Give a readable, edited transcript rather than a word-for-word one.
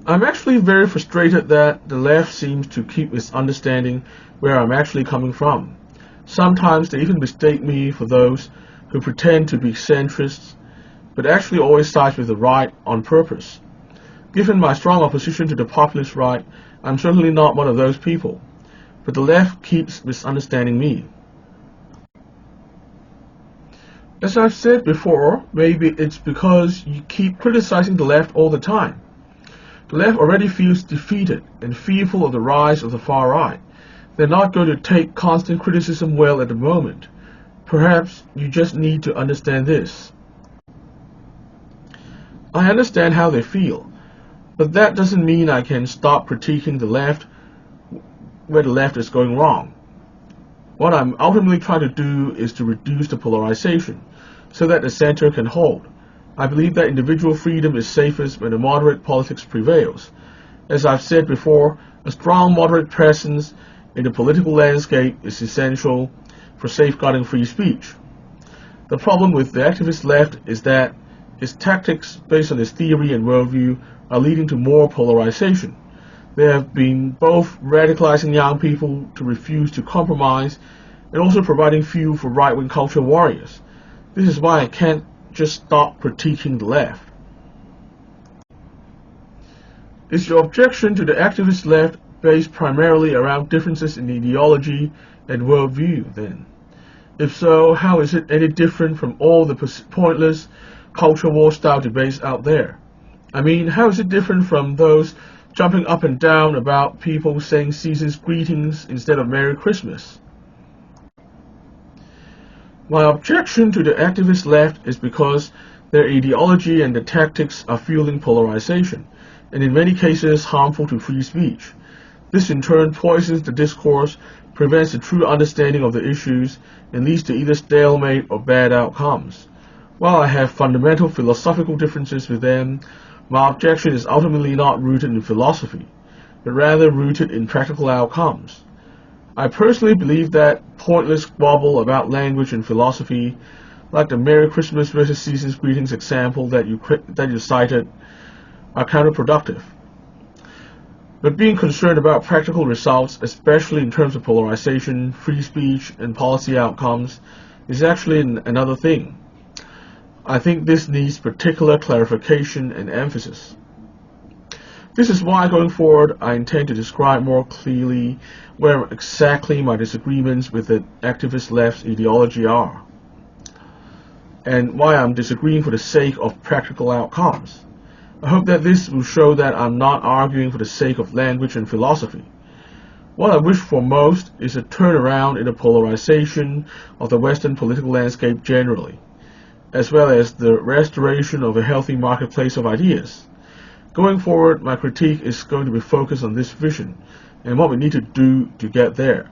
I'm actually very frustrated that the left seems to keep misunderstanding where I'm actually coming from. Sometimes they even mistake me for those who pretend to be centrists, but actually always side with the right on purpose. Given my strong opposition to the populist right, I'm certainly not one of those people, but the left keeps misunderstanding me. As I've said before, maybe it's because you keep criticizing the left all the time. The left already feels defeated and fearful of the rise of the far right. They're not going to take constant criticism well at the moment. Perhaps you just need to understand this. I understand how they feel, but that doesn't mean I can stop critiquing the left where the left is going wrong. What I'm ultimately trying to do is to reduce the polarization so that the center can hold. I believe that individual freedom is safest when a moderate politics prevails. As I've said before, a strong moderate presence in the political landscape is essential for safeguarding free speech. The problem with the activist left is that its tactics based on its theory and worldview are leading to more polarization. They have been both radicalizing young people to refuse to compromise and also providing fuel for right-wing culture warriors. This is why I can't just stop critiquing the left. Is your objection to the activist left based primarily around differences in ideology and worldview, then? If so, how is it any different from all the pointless culture war style debates out there? I mean, how is it different from those jumping up and down about people saying season's greetings instead of Merry Christmas? My objection to the activist left is because their ideology and the tactics are fueling polarization, and in many cases harmful to free speech. This in turn poisons the discourse, prevents the true understanding of the issues, and leads to either stalemate or bad outcomes. While I have fundamental philosophical differences with them, my objection is ultimately not rooted in philosophy, but rather rooted in practical outcomes. I personally believe that pointless squabble about language and philosophy, like the Merry Christmas versus Season's Greetings example that you cited, are counterproductive. But being concerned about practical results, especially in terms of polarization, free speech, and policy outcomes, is actually another thing. I think this needs particular clarification and emphasis. This is why, going forward, I intend to describe more clearly where exactly my disagreements with the activist left's ideology are, and why I'm disagreeing for the sake of practical outcomes. I hope that this will show that I'm not arguing for the sake of language and philosophy. What I wish for most is a turnaround in the polarization of the Western political landscape generally, as well as the restoration of a healthy marketplace of ideas. Going forward, my critique is going to be focused on this vision and what we need to do to get there.